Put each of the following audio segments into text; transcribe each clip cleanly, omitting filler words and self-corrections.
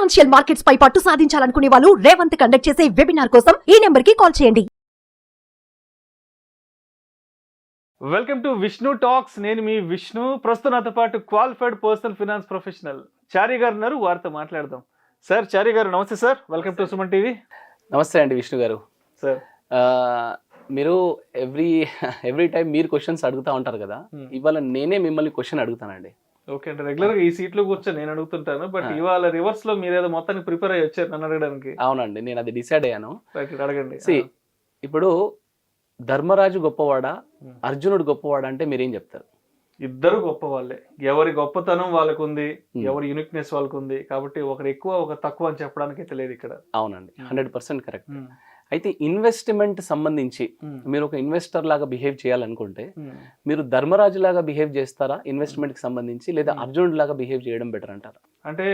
Financial markets పై పట్టు సాధించాలనుకునే వాళ్ళు Revanth conduct చేసే వెబినార్ కోసం ఈ నెంబర్ కి కాల్ చేయండి. Welcome to Vishnu talks. నేను మీ విష్ణు. ప్రస్తుతం నాతో పాటు క్వాలిఫైడ్ పర్సనల్ ఫినాన్స్ ప్రొఫెషనల్ చారీ గారు ఉన్నారు. వారితో మాట్లాడదాం. సార్, చారీ గారు నమస్తే sir. Welcome to Suman TV. నమస్తే అండి విష్ణు గారు. సార్, మీరు ఎవ్రీ టైం మీరు క్వశ్చన్స్ అడుగుతూ ఉంటారు కదా, ఇవాళ నేనే మిమ్మల్ని క్వశ్చన్ అడుగుతానండి. ఓకే అంటే రెగ్యులర్గా ఈ సీట్లో కూర్చొని నేను అడుగుతుంటాను, బట్ ఇవాళ రివర్స్ లో మీరేదో మొత్తానికి ప్రిపేర్ అయ్యి వచ్చారు నన్ను అడగడానికి. అవునండి, నేను అది డిసైడ్ అయ్యాను. అడగండి. ఇప్పుడు ధర్మరాజు గొప్పవాడా, అర్జునుడు గొప్పవాడా అంటే మీరేం చెప్తారు? ఇద్దరు గొప్ప వాళ్ళే. ఎవరి గొప్పతనం వాళ్ళకు ఉంది, ఎవరి యూనిక్నెస్ వాళ్ళకు ఉంది. కాబట్టి ఒకరు ఎక్కువ ఒక తక్కువ అని చెప్పడానికి అయితే లేదు ఇక్కడ. అవునండి, 100% కరెక్ట్. అయితే ఇన్వెస్ట్మెంట్ సంబంధించి మీరు ఒక ఇన్వెస్టర్ లాగా బిహేవ్ చేయాలనుకుంటే మీరు ధర్మరాజు లాగా బిహేవ్ చేస్తారా ఇన్వెస్ట్మెంట్ కి సంబంధించి, లేదా అర్జునుడు లాగా బిహేవ్ చేయడం బెటర్ అంటారా? అంటే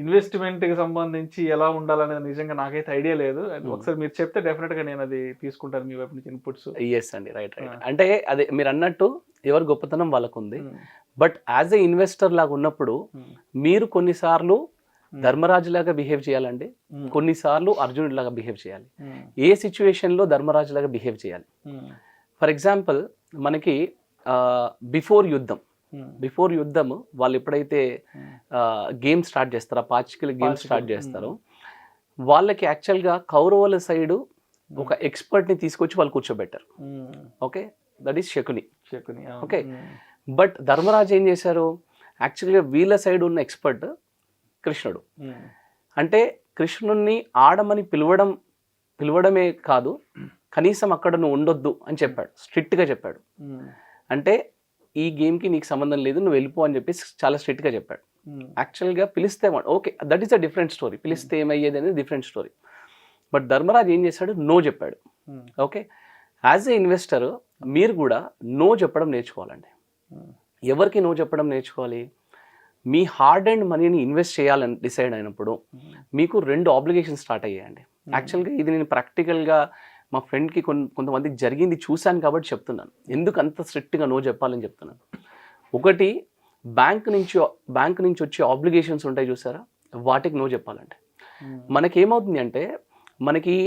ఇన్వెస్ట్మెంట్ కి సంబంధించి ఎలా ఉండాలనేది నిజంగా నాకైతే ఐడియా లేదు. ఒకసారి మీరు చెప్తే డెఫినెట్ గా నేను అది తీసుకుంటాను మీ వైపు నుంచి ఇన్పుట్స్. ఎస్ అండి, రైట్. అంటే అదే మీరు అన్నట్టు ఎవరి గొప్పతనం వాళ్ళకు ఉంది. బట్ యాజ్ ఏ ఇన్వెస్టర్ లాగా ఉన్నప్పుడు మీరు కొన్నిసార్లు ధర్మరాజు లాగా బిహేవ్ చేయాలండి, కొన్నిసార్లు అర్జునుడి లాగా బిహేవ్ చేయాలి. ఏ సిచ్యువేషన్ లో ధర్మరాజు లాగా బిహేవ్ చేయాలి? ఫర్ ఎగ్జాంపుల్, మనకి బిఫోర్ యుద్ధం వాళ్ళు ఎప్పుడైతే గేమ్ స్టార్ట్ చేస్తారో, పాచికల గేమ్ స్టార్ట్ చేస్తారో, వాళ్ళకి యాక్చువల్గా కౌరవుల సైడు ఒక ఎక్స్పర్ట్ని తీసుకొచ్చి వాళ్ళు కూర్చోబెట్టారు. Okay, that is Shakuni. Okay, but Dharmaraju ఏం చేశారు? యాక్చువల్గా వీళ్ళ సైడ్ ఉన్న ఎక్స్పర్ట్ కృష్ణుడు. అంటే కృష్ణుణ్ణి ఆడమని పిలవడమే కాదు, కనీసం అక్కడ నువ్వు ఉండొద్దు అని చెప్పాడు, స్ట్రిక్ట్గా చెప్పాడు. అంటే ఈ గేమ్కి నీకు సంబంధం లేదు, నువ్వు వెళ్ళిపో అని చెప్పేసి చాలా స్ట్రిక్ట్గా చెప్పాడు. యాక్చువల్గా పిలిస్తే okay, that is a different story. పిలిస్తే ఏమయ్యేది అనేది డిఫరెంట్ స్టోరీ. బట్ ధర్మరాజు ఏం చేశాడు? నో చెప్పాడు. ఓకే, యాజ్ ఏ ఇన్వెస్టర్ మీరు కూడా నో చెప్పడం నేర్చుకోవాలండి. ఎవరికి నో చెప్పడం నేర్చుకోవాలి? మీ హార్డ్ అండ్ మనీని ఇన్వెస్ట్ చేయాలని డిసైడ్ అయినప్పుడు మీకు 2 ఆబ్లిగేషన్స్ స్టార్ట్ అయ్యాయండి. యాక్చువల్గా ఇది నేను ప్రాక్టికల్గా మా ఫ్రెండ్కి కొంతమందికి జరిగింది చూశాను కాబట్టి చెప్తున్నాను. ఎందుకు అంత స్ట్రిక్ట్గా నో చెప్పాలని చెప్తున్నాను. ఒకటి, బ్యాంక్ నుంచి వచ్చే ఆబ్లిగేషన్స్ ఉంటాయి చూసారా, వాటికి నో చెప్పాలండి. మనకేమవుతుంది అంటే మనకి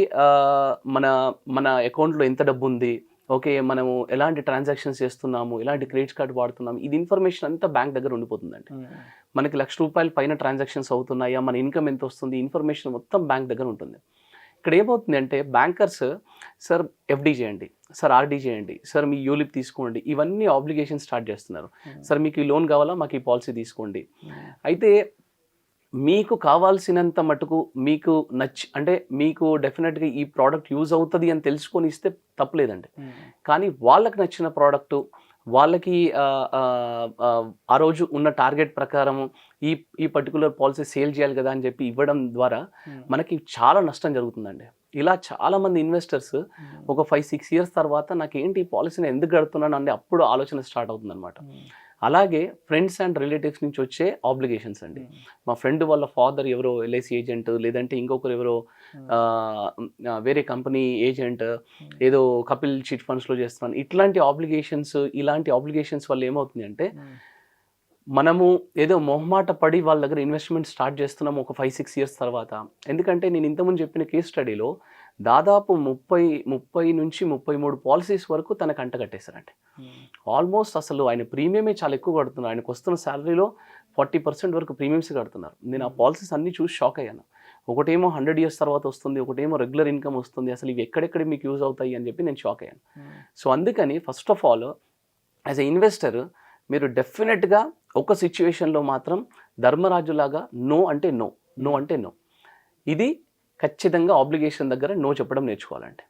మన అకౌంట్లో ఎంత డబ్బు ఉంది, ఓకే, మనము ఎలాంటి ట్రాన్సాక్షన్స్ చేస్తున్నాము, ఎలాంటి క్రెడిట్ కార్డు వాడుతున్నాము, ఇది ఇన్ఫర్మేషన్ అంతా బ్యాంక్ దగ్గర ఉండిపోతుందండి. మనకి ₹1,00,000 పైన ట్రాన్సాక్షన్స్ అవుతున్నాయా, మన ఇన్కమ్ ఎంత వస్తుంది, ఇన్ఫర్మేషన్ మొత్తం బ్యాంక్ దగ్గర ఉంటుంది. ఇక్కడ ఏమవుతుంది అంటే బ్యాంకర్స్, సార్ ఎఫ్డి చేయండి, సార్ ఆర్డీ చేయండి, సార్ మీ యూలిప్ తీసుకోండి, ఇవన్నీ ఆబ్లిగేషన్ స్టార్ట్ చేస్తున్నారు. సార్ మీకు ఈ లోన్ కావాలా, మాకు ఈ పాలసీ తీసుకోండి. అయితే మీకు కావాల్సినంత మటుకు మీకు అంటే మీకు డెఫినెట్గా ఈ ప్రోడక్ట్ యూజ్ అవుతుంది అని తెలుసుకొని ఇస్తే తప్పులేదండి. కానీ వాళ్ళకి నచ్చిన ప్రోడక్టు, వాళ్ళకి ఆ రోజు ఉన్న టార్గెట్ ప్రకారం ఈ పర్టికులర్ పాలసీ సేల్ చేయాలి కదా అని చెప్పి ఇవ్వడం ద్వారా మనకి చాలా నష్టం జరుగుతుందండి. ఇలా చాలామంది ఇన్వెస్టర్స్ ఒక 5-6 ఇయర్స్ తర్వాత నాకేంటి ఈ పాలసీని ఎందుకు కడుతున్నాను అంటే అప్పుడు ఆలోచన స్టార్ట్ అవుతుంది అనమాట. అలాగే ఫ్రెండ్స్ అండ్ రిలేటివ్స్ నుంచి వచ్చే ఆబ్లిగేషన్స్ అండి. మా ఫ్రెండ్ వాళ్ళ ఫాదర్ ఎవరో ఎల్ఐసి ఏజెంట్, లేదంటే ఇంకొకరు ఎవరో వేరే కంపెనీ ఏజెంట్, ఏదో కపిల్ చిట్ ఫండ్స్లో చేస్తున్నాను, ఇలాంటి ఆబ్లిగేషన్స్ వల్ల ఏమవుతుంది అంటే మనము ఏదో మొహమాట పడి వాళ్ళ దగ్గర ఇన్వెస్ట్మెంట్ స్టార్ట్ చేస్తున్నాము ఒక 5-6 ఇయర్స్ తర్వాత. ఎందుకంటే నేను ఇంతకుముందు చెప్పిన కేస్ స్టడీలో దాదాపు 30 నుంచి 33 పాలసీస్ వరకు తనకు అంటగట్టేశారండి. ఆల్మోస్ట్ అసలు ఆయన ప్రీమియమే చాలా ఎక్కువ కడుతున్నారు. ఆయనకు వస్తున్న శాలరీలో 40% వరకు ప్రీమియమ్స్ కడుతున్నారు. నేను ఆ పాలసీస్ అన్నీ చూసి షాక్ అయ్యాను. ఒకటేమో 100 ఇయర్స్ తర్వాత వస్తుంది, ఒకటేమో రెగ్యులర్ ఇన్కమ్ వస్తుంది, అసలు ఇవి ఎక్కడెక్కడ మీకు యూజ్ అవుతాయి అని చెప్పి నేను షాక్ అయ్యాను. సో అందుకని first of all as a investor మీరు డెఫినెట్గా ఒక సిచ్యువేషన్లో మాత్రం ధర్మరాజులాగా నో అంటే నో, ఇది ఖచ్చితంగా ఆబ్లిగేషన్ దగ్గర నో చెప్పడం నేర్చుకోవాలండి.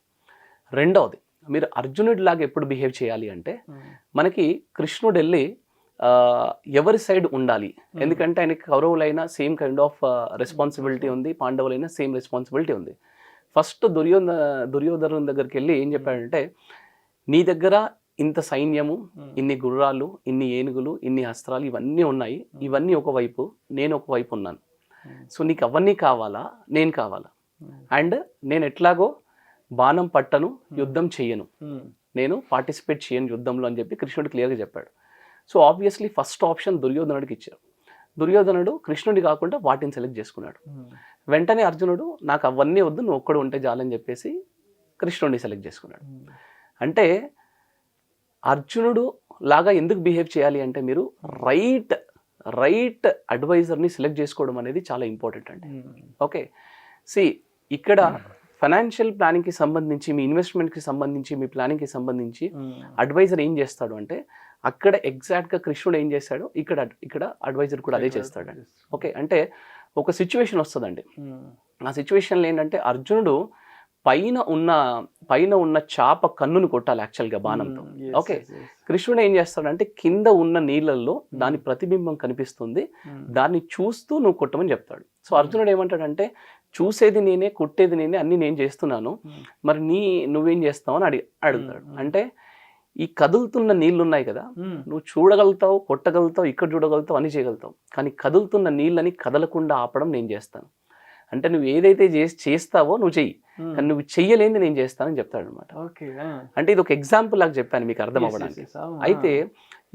రెండవది, మీరు అర్జునుడి లాగా ఎప్పుడు బిహేవ్ చేయాలి అంటే మనకి కృష్ణుడు వెళ్ళి ఎవరి సైడ్ ఉండాలి, ఎందుకంటే ఆయనకి కౌరవులైనా సేమ్ కైండ్ ఆఫ్ రెస్పాన్సిబిలిటీ ఉంది, పాండవులైనా సేమ్ రెస్పాన్సిబిలిటీ ఉంది. ఫస్ట్ దుర్యోధను దగ్గరికి వెళ్ళి ఏం చెప్పాడంటే, నీ దగ్గర ఇంత సైన్యము, ఇన్ని గుర్రాలు, ఇన్ని ఏనుగులు, ఇన్ని అస్త్రాలు, ఇవన్నీ ఉన్నాయి, ఇవన్నీ ఒకవైపు, నేను ఒకవైపు ఉన్నాను. సో నీకు అవన్నీ కావాలా, నేను కావాలా? అండ్ నేను ఎట్లాగో బాణం పట్టను, యుద్ధం చెయ్యను, నేను పార్టిసిపేట్ చేయను యుద్ధంలో అని చెప్పి కృష్ణుడు క్లియర్గా చెప్పాడు. సో ఆబ్వియస్లీ ఫస్ట్ ఆప్షన్ దుర్యోధనుడికి ఇచ్చారు. దుర్యోధనుడు కృష్ణుడి కాకుండా వాటిని సెలెక్ట్ చేసుకున్నాడు. వెంటనే అర్జునుడు నాకు అవన్నీ వద్దు, నువ్వు ఒక్కడు ఉంటే చాలని చెప్పేసి కృష్ణుడిని సెలెక్ట్ చేసుకున్నాడు. అంటే అర్జునుడు లాగా ఎందుకు బిహేవ్ చేయాలి అంటే మీరు రైట్ అడ్వైజర్ని సెలెక్ట్ చేసుకోవడం అనేది చాలా ఇంపార్టెంట్ అండి. ఓకే, ఇక్కడ ఫైనాన్షియల్ ప్లానింగ్కి సంబంధించి, మీ ఇన్వెస్ట్మెంట్కి సంబంధించి, మీ ప్లానింగ్కి సంబంధించి అడ్వైజర్ ఏం చేస్తాడు అంటే అక్కడ ఎగ్జాక్ట్గా కృష్ణుడు ఏం చేస్తాడు, ఇక్కడ అడ్వైజర్ కూడా అదే చేస్తాడు. ఓకే, అంటే ఒక సిచ్యువేషన్ వస్తుందండి. ఆ సిచ్యువేషన్లో ఏంటంటే అర్జునుడు పైన ఉన్న చాప కన్నును కొట్టాలి యాక్చువల్గా బాణంతో. ఓకే, కృష్ణుడు ఏం చేస్తాడంటే కింద ఉన్న నీళ్ళల్లో దాని ప్రతిబింబం కనిపిస్తుంది, దాన్ని చూస్తూ నువ్వు కొట్టమని చెప్తాడు. సో అర్జునుడు ఏమంటాడంటే చూసేది నేనే, కొట్టేది నేనే, అన్ని నేను చేస్తున్నాను, మరి నువ్వేం చేస్తావు అని అడుగుతాడు. అంటే ఈ కదులుతున్న నీళ్ళు ఉన్నాయి కదా, నువ్వు చూడగలుగుతావు, కొట్టగలుగుతావు, ఇక్కడ చూడగలుగుతావు, అన్ని చేయగలుగుతావు, కానీ కదులుతున్న నీళ్ళని కదలకుండా ఆపడం నేను చేస్తాను. అంటే నువ్వు ఏదైతే చేస్తావో నువ్వు చెయ్యి, కానీ నువ్వు చెయ్యలేని నేను చేస్తానని చెప్తాడు అనమాట. అంటే ఇది ఒక ఎగ్జాంపుల్ లాగా చెప్పాను మీకు అర్థం అవ్వడానికి. అయితే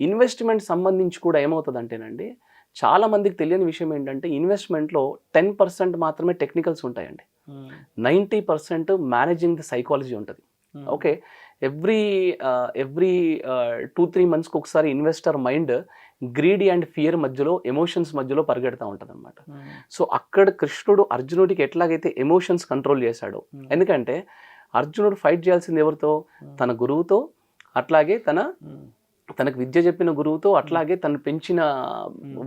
ఇన్వెస్ట్మెంట్ సంబంధించి కూడా ఏమవుతుంది అంటేనండి, చాలా మందికి తెలియని విషయం ఏంటంటే ఇన్వెస్ట్మెంట్లో 10% మాత్రమే టెక్నికల్స్ ఉంటాయండి, 90% మేనేజింగ్ ది సైకాలజీ ఉంటుంది. ఓకే, ఎవ్రీ 2-3 మంత్స్కి ఒకసారి investor mind greedy and fear మధ్యలో, ఎమోషన్స్ మధ్యలో పరిగెడతా ఉంటుంది అనమాట. సో అక్కడ కృష్ణుడు అర్జునుడికి ఎట్లాగైతే ఎమోషన్స్ కంట్రోల్ చేశాడో, ఎందుకంటే అర్జునుడు ఫైట్ చేయాల్సింది ఎవరితో, తన గురువుతో, అట్లాగే తనకు విద్య చెప్పిన గురువుతో, అట్లాగే తను పెంచిన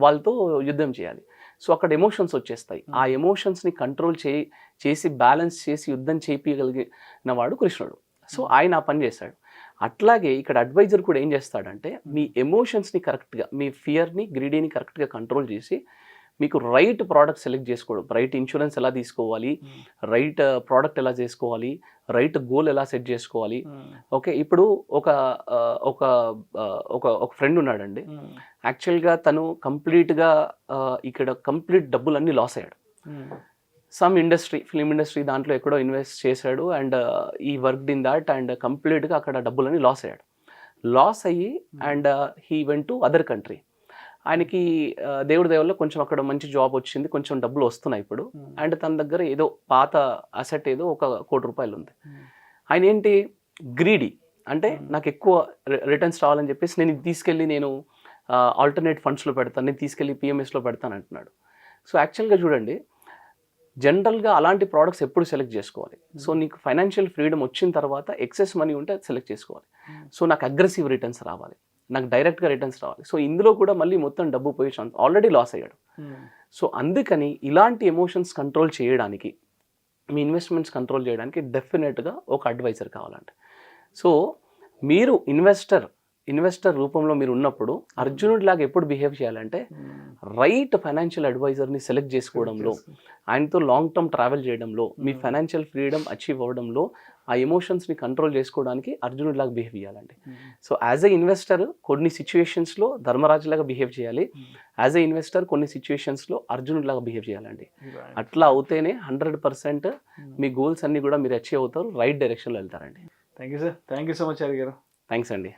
వాళ్ళతో యుద్ధం చేయాలి. సో అక్కడ ఎమోషన్స్ వచ్చేస్తాయి. ఆ ఎమోషన్స్ని కంట్రోల్ చేసి బ్యాలెన్స్ చేసి యుద్ధం చేయించగలిగిన వాడు కృష్ణుడు. సో ఆయన ఆ పని చేశాడు. అట్లాగే ఇక్కడ అడ్వైజర్ కూడా ఏం చేస్తాడంటే మీ ఎమోషన్స్ని కరెక్ట్గా, మీ ఫియర్ని, గ్రీడీని కరెక్ట్గా కంట్రోల్ చేసి మీకు రైట్ ప్రోడక్ట్ సెలెక్ట్ చేసుకోవడం, రైట్ ఇన్సూరెన్స్ ఎలా తీసుకోవాలి, రైట్ ప్రోడక్ట్ ఎలా చేసుకోవాలి, రైట్ గోల్ ఎలా సెట్ చేసుకోవాలి. ఓకే, ఇప్పుడు ఒక ఫ్రెండ్ ఉన్నాడండి, యాక్చువల్గా తను కంప్లీట్గా ఇక్కడ డబ్బులన్నీ లాస్ అయ్యాడు. సమ్ ఇండస్ట్రీ, ఫిలిం ఇండస్ట్రీ దాంట్లో ఎక్కడో ఇన్వెస్ట్ చేశాడు అండ్ ఈ వర్క్ ఇన్ దాట్ అండ్ కంప్లీట్గా అక్కడ డబ్బులని లాస్ అయ్యి and he went to other country. ఆయనకి దేవుడి దేవుల్లో కొంచెం అక్కడ మంచి జాబ్ వచ్చింది, కొంచెం డబ్బులు వస్తున్నాయి ఇప్పుడు, అండ్ తన దగ్గర ఏదో పాత అసెట్ ఏదో $1 కోటి ఉంది. ఆయన ఏంటి గ్రీడీ, అంటే నాకు ఎక్కువ రిటర్న్స్ రావాలని చెప్పేసి నేను ఇది తీసుకెళ్ళి నేను ఆల్టర్నేట్ ఫండ్స్లో పెడతాను, నేను తీసుకెళ్ళి పిఎంఎస్లో పెడతాను అంటున్నాడు. సో యాక్చువల్గా చూడండి, జనరల్గా అలాంటి ప్రోడక్ట్స్ ఎప్పుడు సెలెక్ట్ చేసుకోవాలి. సో నీకు ఫైనాన్షియల్ ఫ్రీడమ్ వచ్చిన తర్వాత ఎక్సెస్ మనీ ఉంటే సెలెక్ట్ చేసుకోవాలి. సో నాకు అగ్రెసివ్ రిటర్న్స్ రావాలి, నాకు డైరెక్ట్గా రిటర్న్స్ రావాలి. సో ఇందులో కూడా మళ్ళీ మొత్తం డబ్బు పోయే ఛాన్స్, ఆల్రెడీ లాస్ అయ్యాడు. సో అందుకని ఇలాంటి ఎమోషన్స్ కంట్రోల్ చేయడానికి, మీ ఇన్వెస్ట్మెంట్స్ కంట్రోల్ చేయడానికి డెఫినెట్గా ఒక అడ్వైజర్ కావాలంట. సో మీరు ఇన్వెస్టర్ రూపంలో మీరు ఉన్నప్పుడు అర్జునుడి లాగా ఎప్పుడు బిహేవ్ చేయాలంటే రైట్ ఫైనాన్షియల్ అడ్వైజర్ని సెలెక్ట్ చేసుకోవడంలో, ఆయనతో లాంగ్ టర్మ్ ట్రావెల్ చేయడంలో, మీ ఫైనాన్షియల్ ఫ్రీడమ్ అచీవ్ అవ్వడంలో, ఆ ఎమోషన్స్ని కంట్రోల్ చేసుకోవడానికి అర్జునుడి లాగా బిహేవ్ చేయాలండి. సో యాజ్ ఎ ఇన్వెస్టర్ కొన్ని సిచ్యువేషన్స్లో ధర్మరాజులాగా బిహేవ్ చేయాలి, యాజ్ ఎ ఇన్వెస్టర్ కొన్ని సిచ్యువేషన్స్లో అర్జునుడి లాగా బిహేవ్ చేయాలండి. అట్లా అవుతేనే 100% మీ గోల్స్ అన్నీ కూడా మీరు అచీవ్ అవుతారు, రైట్ డైరెక్షన్లో వెళ్తారండి. Thank you sir, thank you so much Chary గారు. థ్యాంక్స్ అండి.